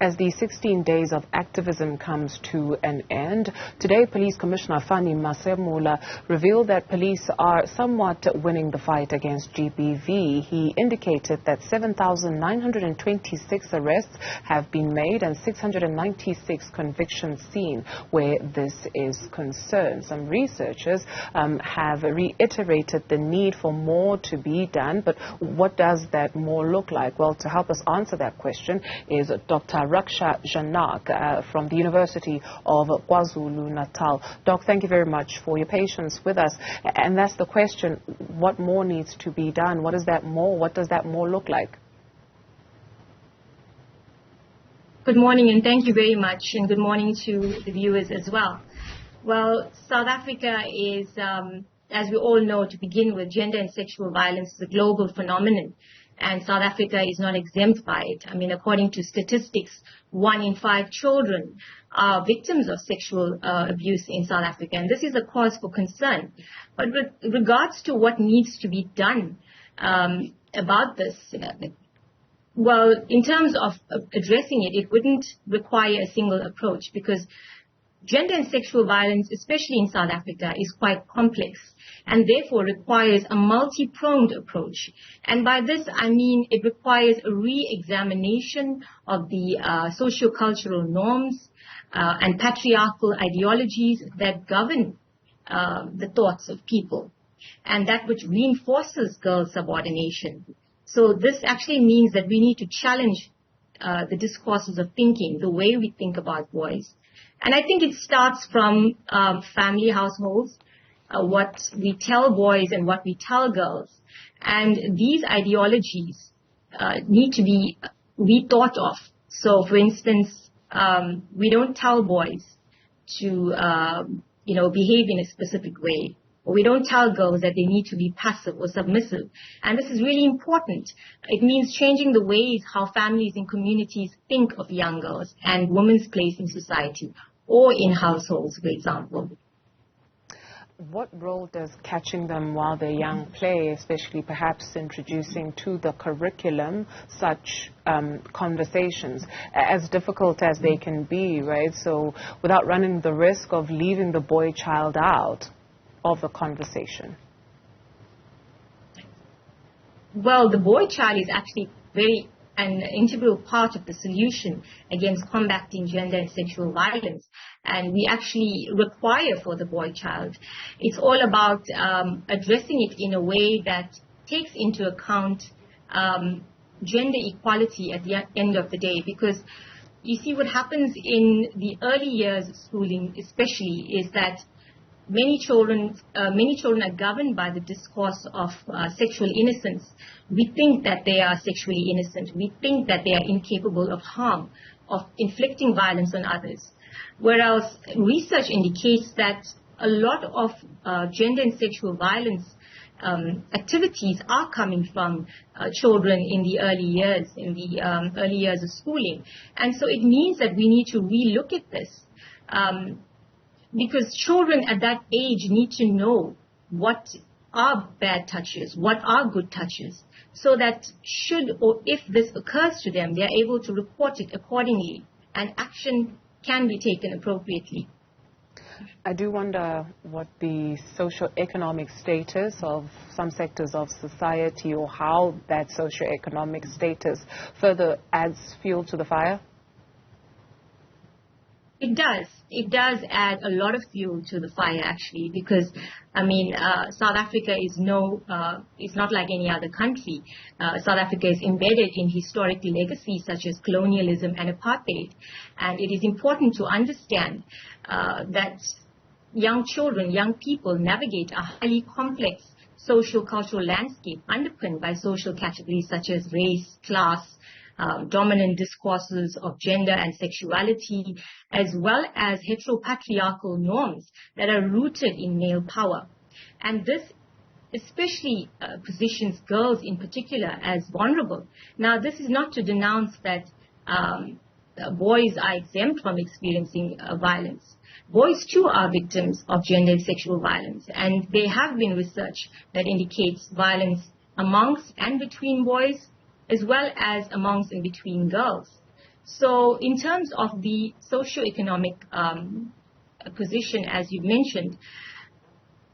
As the 16 days of activism comes to an end, today Police Commissioner Fani Masemula revealed that police are somewhat winning the fight against GBV. He indicated that 7,926 arrests have been made and 696 convictions seen where this is concerned. Some researchers have reiterated the need for more to be done, but what does that more look like? Well, to help us answer that question is Dr. Raksha Janak from the University of KwaZulu-Natal. Doc, thank you very much for your patience with us. And that's the question, what more needs to be done? What is that more? What does that more look like? Good morning, and thank you very much, and good morning to the viewers as well. Well, South Africa is, as we all know, to begin with, gender and sexual violence is a global phenomenon, and South Africa is not exempt by it. I mean, according to statistics, 1 in 5 children are victims of sexual abuse in South Africa, and this is a cause for concern. But with regards to what needs to be done about this, well, in terms of addressing it, it wouldn't require a single approach, because gender and sexual violence, especially in South Africa, is quite complex and therefore requires a multi-pronged approach. And by this, I mean it requires a re-examination of the socio-cultural norms and patriarchal ideologies that govern the thoughts of people, and that which reinforces girl subordination. So this actually means that we need to challenge the discourses of thinking, the way we think about boys. And I think it starts from family households, what we tell boys and what we tell girls. And these ideologies need to be rethought of. So, for instance, we don't tell boys to, behave in a specific way. Or we don't tell girls that they need to be passive or submissive. And this is really important. It means changing the ways how families and communities think of young girls and women's place in society, or in households, for example. What role does catching them while they're young play, especially perhaps introducing to the curriculum such conversations, as difficult as they can be, right? So without running the risk of leaving the boy child out of the conversation? Well, the boy child is actually an integral part of the solution against combating gender and sexual violence. And we actually require for the boy child. It's all about addressing it in a way that takes into account gender equality at the end of the day. Because you see, what happens in the early years of schooling especially is that many children are governed by the discourse of sexual innocence. We think that they are sexually innocent. We think that they are incapable of harm, of inflicting violence on others. Whereas research indicates that a lot of gender and sexual violence activities are coming from children in the early years of schooling. And so it means that we need to relook at this. Because children at that age need to know what are bad touches, what are good touches, so that should or if this occurs to them, they are able to report it accordingly and action can be taken appropriately. I do wonder what the socio-economic status of some sectors of society, or how that socio-economic status further adds fuel to the fire. It does. It does add a lot of fuel to the fire, actually, because, I mean, South Africa is not like any other country. South Africa is embedded in historic legacies such as colonialism and apartheid. And it is important to understand that young children, young people navigate a highly complex social-cultural landscape underpinned by social categories such as race, class, dominant discourses of gender and sexuality, as well as heteropatriarchal norms that are rooted in male power. And this especially positions girls in particular as vulnerable. Now, this is not to denounce that boys are exempt from experiencing violence. Boys too are victims of gender and sexual violence, and there have been research that indicates violence amongst and between boys, as well as amongst and between girls. So in terms of the socio-economic position, as you mentioned,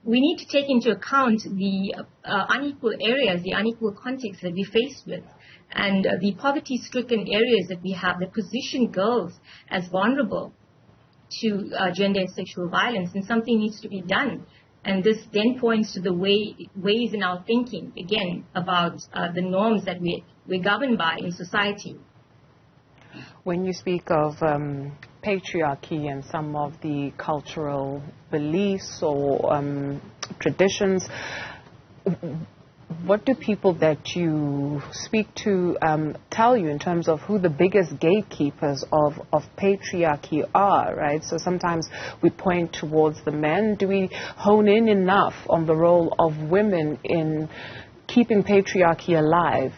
we need to take into account the unequal areas, the unequal context that we face with, and the poverty-stricken areas that we have that position girls as vulnerable to gender and sexual violence, and something needs to be done. And this then points to the ways in our thinking, again, about the norms that we're governed by in society. When you speak of patriarchy and some of the cultural beliefs or traditions, what do people that you speak to tell you in terms of who the biggest gatekeepers of patriarchy are, right? So sometimes we point towards the men. Do we hone in enough on the role of women in keeping patriarchy alive?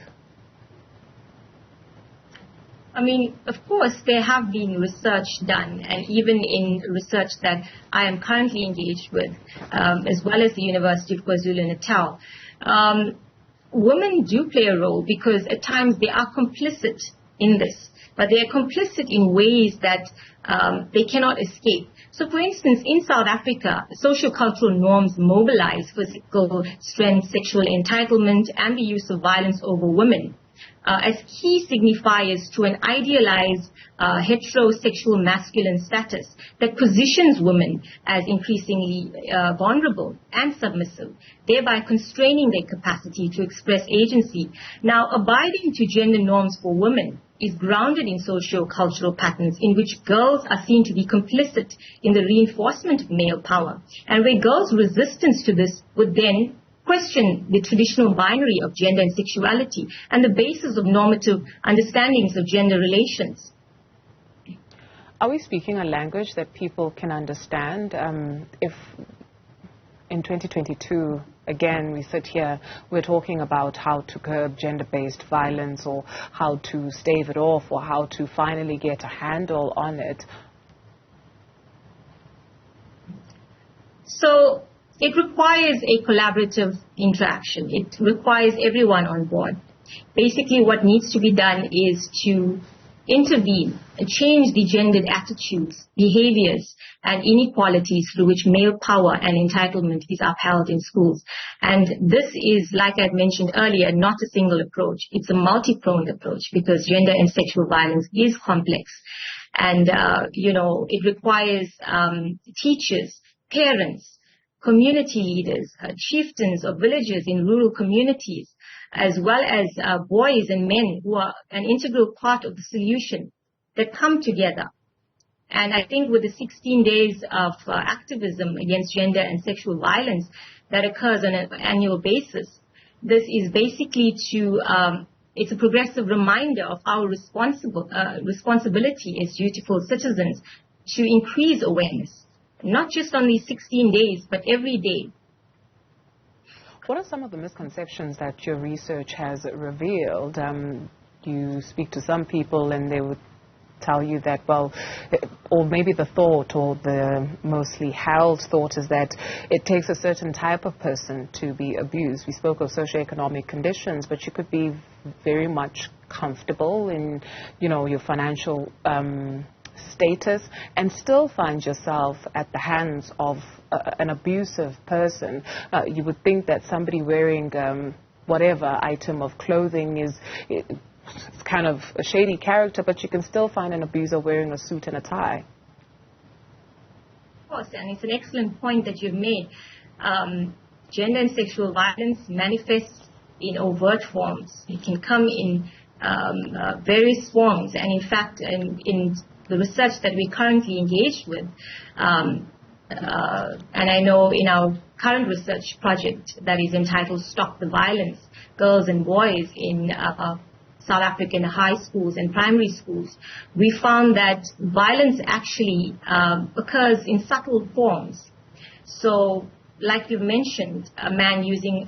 I mean, of course, there have been research done, and even in research that I am currently engaged with, as well as the University of KwaZulu-Natal, women do play a role because at times they are complicit in this, but they are complicit in ways that they cannot escape. So, for instance, in South Africa, socio-cultural norms mobilize physical strength, sexual entitlement, and the use of violence over women as key signifiers to an idealized heterosexual masculine status that positions women as increasingly vulnerable and submissive, thereby constraining their capacity to express agency. Now, abiding to gender norms for women is grounded in socio-cultural patterns in which girls are seen to be complicit in the reinforcement of male power, and where girls' resistance to this would then question the traditional binary of gender and sexuality and the basis of normative understandings of gender relations. Are we speaking a language that people can understand? If in 2022, again, we sit here, we're talking about how to curb gender-based violence or how to stave it off or how to finally get a handle on it. So it requires a collaborative interaction. It requires everyone on board. Basically, what needs to be done is to intervene and change the gendered attitudes, behaviors, and inequalities through which male power and entitlement is upheld in schools. And this is, like I mentioned earlier, not a single approach. It's a multi-pronged approach because gender and sexual violence is complex. And, it requires teachers, parents, community leaders, chieftains of villages in rural communities, as well as boys and men who are an integral part of the solution that come together. And I think with the 16 days of activism against gender and sexual violence that occurs on an annual basis, this is basically it's a progressive reminder of our responsibility as dutiful citizens to increase awareness. Not just on these 16 days, but every day. What are some of the misconceptions that your research has revealed? You speak to some people and they would tell you that, well, or maybe the thought or the mostly held thought is that it takes a certain type of person to be abused. We spoke of socio-economic conditions, but you could be very much comfortable in, your financial status and still find yourself at the hands of an abusive person. You would think that somebody wearing whatever item of clothing it's kind of a shady character, but you can still find an abuser wearing a suit and a tie. Of course, and it's an excellent point that you've made. Gender and sexual violence manifests in overt forms. It can come in various forms, and in fact, in the research that we're currently engaged with, and I know in our current research project that is entitled Stop the Violence, Girls and Boys in South African high schools and primary schools, we found that violence actually occurs in subtle forms. So, like you mentioned, a man using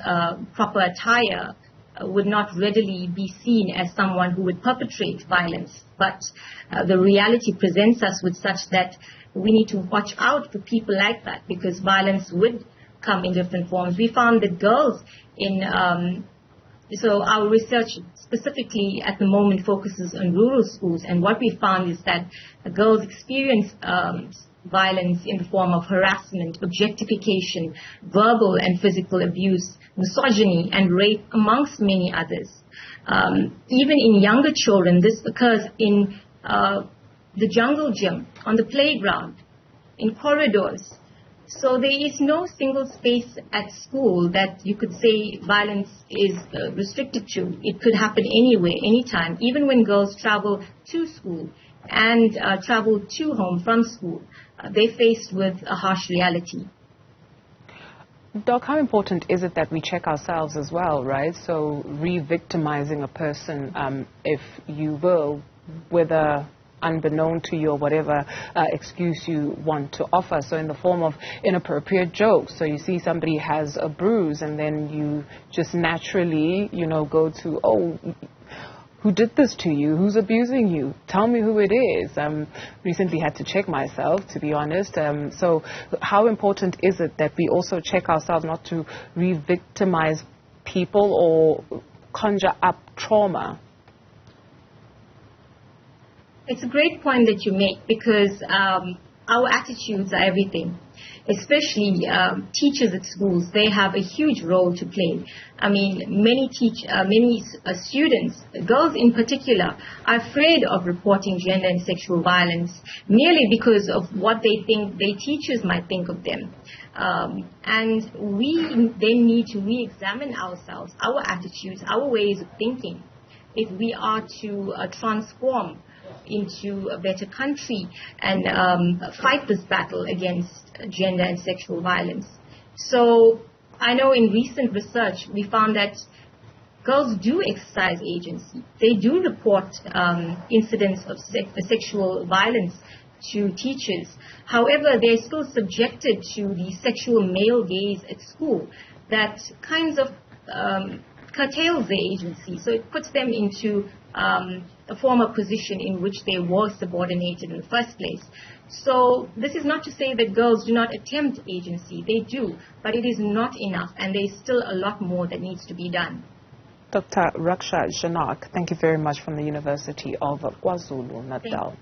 proper attire would not readily be seen as someone who would perpetrate violence. But the reality presents us with such that we need to watch out for people like that because violence would come in different forms. We found that girls in So our research specifically at the moment focuses on rural schools, and what we found is that girls experience violence in the form of harassment, objectification, verbal and physical abuse, misogyny, and rape, amongst many others. Even in younger children, this occurs in the jungle gym, on the playground, in corridors. So there is no single space at school that you could say violence is restricted to. It could happen anywhere, anytime, even when girls travel to school and travel to home from school. They're faced with a harsh reality. Doc, how important is it that we check ourselves as well, right? So re-victimizing a person, if you will, whether unbeknown to you or whatever excuse you want to offer. So in the form of inappropriate jokes. So you see somebody has a bruise and then you just naturally, go to, oh, who did this to you? Who's abusing you? Tell me who it is. Recently had to check myself, to be honest. So how important is it that we also check ourselves not to re-victimize people or conjure up trauma? It's a great point that you make, because our attitudes are everything. Especially teachers at schools, they have a huge role to play. I mean, many students, girls in particular, are afraid of reporting gender and sexual violence merely because of what they think their teachers might think of them. And we then need to re-examine ourselves, our attitudes, our ways of thinking, if we are to transform into a better country and fight this battle against gender and sexual violence. So I know in recent research we found that girls do exercise agency. They do report incidents of sexual violence to teachers. However, they're still subjected to the sexual male gaze at school that kinds of curtails their agency. So it puts them into a former position in which they were subordinated in the first place. So this is not to say that girls do not attempt agency. They do, but it is not enough, and there is still a lot more that needs to be done. Dr. Raksha Janak, thank you very much, from the University of KwaZulu-Natal.